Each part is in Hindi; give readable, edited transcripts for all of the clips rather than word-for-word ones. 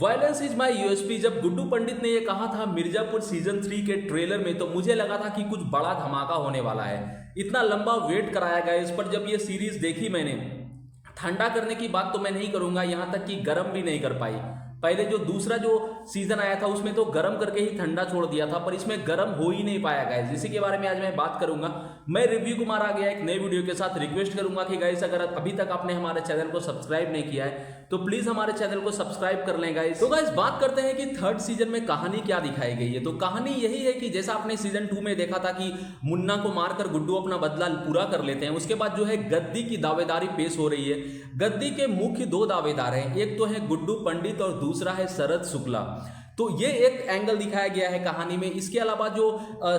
Violence is my USP. जब गुड्डू पंडित ने ये कहा था मिर्जापुर सीजन 3 के ट्रेलर में, तो मुझे लगा था कि कुछ बड़ा धमाका होने वाला है। इतना लंबा वेट कराया गया इस पर। जब ये सीरीज देखी मैंने, ठंडा करने की बात तो मैं नहीं करूंगा, यहां तक कि गर्म भी नहीं कर पाई। पहले जो दूसरा जो सीजन आया था उसमें तो गर्म करके ही ठंडा छोड़ दिया था, पर इसमें गर्म हो ही नहीं पाया गाइस। इसी के बारे में आज मैं बात करूंगा। मैं रिव्यू कुमार आ गया एक नई वीडियो के साथ। रिक्वेस्ट करूंगा कि गाइस अगर अभी तक आपने हमारे चैनल को सब्सक्राइब नहीं किया है तो प्लीज हमारे चैनल को सब्सक्राइब कर लें गाइस। तो गाइस बात करते हैं कि थर्ड सीजन में कहानी क्या दिखाई गई है। तो कहानी यही है कि जैसा आपने सीजन 2 में देखा था कि मुन्ना को मारकर गुड्डू अपना बदला पूरा कर लेते हैं। उसके बाद जो है गद्दी की दावेदारी पेश हो रही है। गद्दी के मुख्य दो दावेदार हैं, एक तो है गुड्डू पंडित और दूसरा है शरद शुक्ला। तो ये एक एंगल दिखाया गया है कहानी में। इसके अलावा जो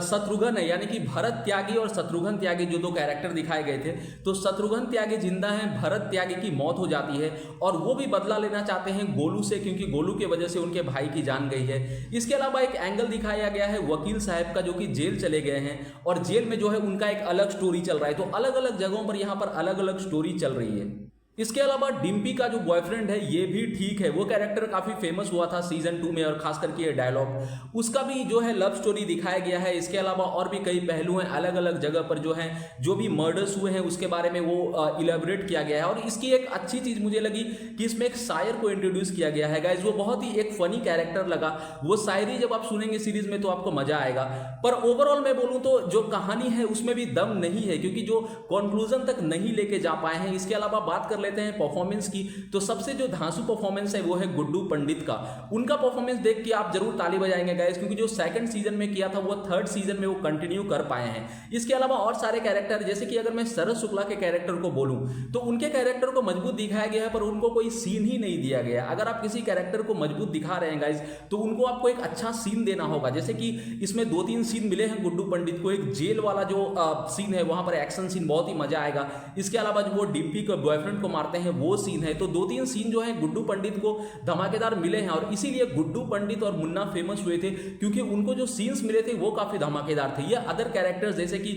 शत्रुघ्न है, यानी कि भरत त्यागी और शत्रुघ्न त्यागी जो दो कैरेक्टर दिखाए गए थे, तो शत्रुघ्न त्यागी जिंदा हैं, भरत त्यागी की मौत हो जाती है और वो भी बदला लेना चाहते हैं गोलू से, क्योंकि गोलू की वजह से उनके भाई की जान गई है। इसके अलावा एक एंगल दिखाया गया है वकील साहब का, जो कि जेल चले गए हैं और जेल में जो है उनका एक अलग स्टोरी चल रहा है। तो अलग अलग जगहों पर यहाँ पर अलग अलग स्टोरी चल रही है। इसके अलावा डिम्पी का जो बॉयफ्रेंड है ये भी ठीक है। वो कैरेक्टर काफी फेमस हुआ था सीजन 2 में और खास करके ये डायलॉग उसका भी जो है लव स्टोरी दिखाया गया है। इसके अलावा और भी कई पहलू हैं, अलग अलग जगह पर जो है जो भी मर्डर्स हुए हैं उसके बारे में वो इलेबोरेट किया गया है। और इसकी एक अच्छी चीज मुझे लगी कि इसमें एक शायर को इंट्रोड्यूस किया गया है गाइज। वो बहुत ही एक फनी कैरेक्टर लगा। वो शायरी जब आप सुनेंगे सीरीज में तो आपको मजा आएगा। पर ओवरऑल मैं बोलूं तो जो कहानी है उसमें भी दम नहीं है, क्योंकि जो कंक्लूजन तक नहीं लेके जा पाए हैं। इसके अलावा बात कर लेते हैं परफॉर्मेंस की, तो सबसे जो धांसू परफॉर्मेंस है वो है गुड्डू पंडित का। उनका परफॉर्मेंस देख के आप जरूर ताली बजाएंगे गाइस, क्योंकि जो सेकंड सीजन में किया था वो थर्ड सीजन में वो कंटिन्यू कर पाए हैं। इसके अलावा और सारे कैरेक्टर, जैसे कि अगर मैं शरद शुक्ला के कैरेक्टर को बोलूं तो उनके कैरेक्टर को मजबूत दिखाया गया है, पर उनको कोई सीन ही नहीं दिया गया। अगर आप किसी कैरेक्टर को मजबूत दिखा रहे हैं गाइस तो उनको आपको एक अच्छा सीन देना होगा। जैसे कि इसमें 2-3 सीन मिले हैं गुड्डू पंडित को। एक जेल वाला जो सीन है वहां पर एक्शन सीन बहुत ही मजा आएगा। इसके अलावा जो वो डिम्पी के बॉयफ्रेंड को मारते हैं वो सीन है। तो 2-3 सीन जो है गुड्डू पंडित को धमाकेदार मिले हैं और इसीलिए गुड्डू पंडित और मुन्ना फेमस हुए थे, क्योंकि उनको जो सीन्स मिले थे वो काफी धमाकेदार थे। ये अदर कैरेक्टर्स जैसे कि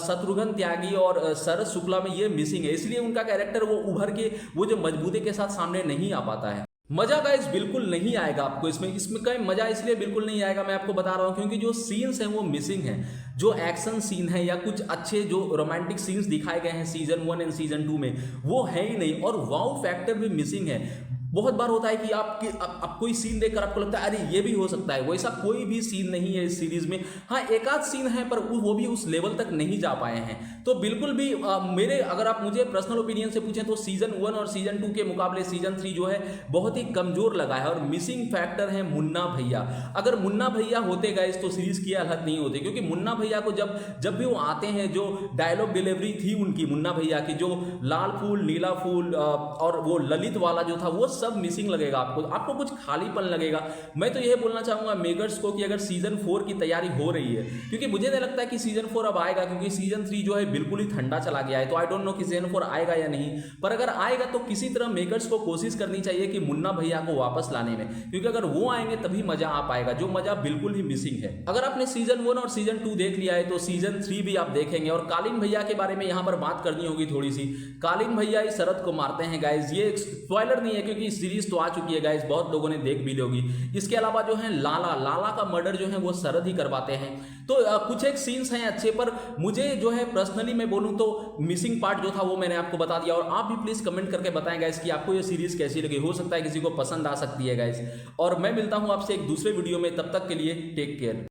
शत्रुघ्न त्यागी और शरद शुक्ला में ये मिसिंग है, इसलिए उनका कैरेक्टर वो उभर के वो जो मजबूती के साथ सामने नहीं आ पाता है। मजा गाइस बिल्कुल नहीं आएगा आपको इसमें का मजा इसलिए बिल्कुल नहीं आएगा, मैं आपको बता रहा हूं, क्योंकि जो सीन्स हैं वो मिसिंग हैं। जो एक्शन सीन है या कुछ अच्छे जो रोमांटिक सीन्स दिखाए गए हैं सीजन 1 एंड सीजन 2 में वो है ही नहीं, और वाउ फैक्टर भी मिसिंग है। बहुत बार होता है कि आप कोई सीन देखकर आपको लगता है अरे ये भी हो सकता है, वैसा कोई भी सीन नहीं है इस सीरीज में। हाँ, एक आध सीन है पर वो भी उस लेवल तक नहीं जा पाए हैं। तो बिल्कुल भी अगर आप मुझे पर्सनल ओपिनियन से पूछें तो सीजन 1 और सीजन 2 के मुकाबले सीजन 3 जो है बहुत ही कमजोर लगा है। और मिसिंग फैक्टर है मुन्ना भैया। अगर मुन्ना भैया होते गाइस तो सीरीज की हालत नहीं होती, क्योंकि मुन्ना भैया को जब भी वो आते हैं, जो डायलॉग डिलीवरी थी उनकी मुन्ना भैया की, जो लाल फूल नीला फूल और वो ललित वाला जो था वो सब मिसिंग लगेगा। आपको कुछ खालीपन लगेगा। मैं तो यह बोलना चाहूंगा मेकर्स को कि अगर सीजन 4 की तैयारी हो रही है, क्योंकि मुझे नहीं लगता कि सीजन 4 अब आएगा, क्योंकि सीजन 3 जो है बिल्कुल ही ठंडा चला गया है। तो आई डोंट नो कि सीजन 4 आएगा या नहीं, पर अगर आएगा तो किसी तरह मेकर्स को कोशिश करनी चाहिए कि मुन्ना भैया को वापस लाने में, क्योंकि अगर वो आएंगे तभी मजा आ पाएगा, जो मजा बिल्कुल ही मिसिंग है। अगर आपने सीजन 1 और सीजन 2 देख लिया है तो सीजन 3 भी आप देखेंगे। और कालीन भैया के बारे में यहां पर बात करनी होगी थोड़ी सी। कालीन भैया इस शरद को मारते हैं गाइज, ये स्पॉइलर नहीं है क्योंकि सीरीज तो आ चुकी है गाइस, बहुत लोगों ने देख भी होगी। इसके अलावा जो है लाला का मर्डर जो है वो शरद ही करवाते हैं। तो कुछ एक सीन्स हैं अच्छे, पर मुझे जो है पर्सनली मैं बोलूं तो मिसिंग पार्ट जो था वो मैंने आपको बता दिया। और आप भी प्लीज कमेंट करके बताएं गाइस कि आपको ये सीरीज कैसी लगी। हो सकता है किसी को पसंद आ सकती है गाइस। और मैं मिलता हूं आपसे एक दूसरे वीडियो में, तब तक के लिए टेक केयर।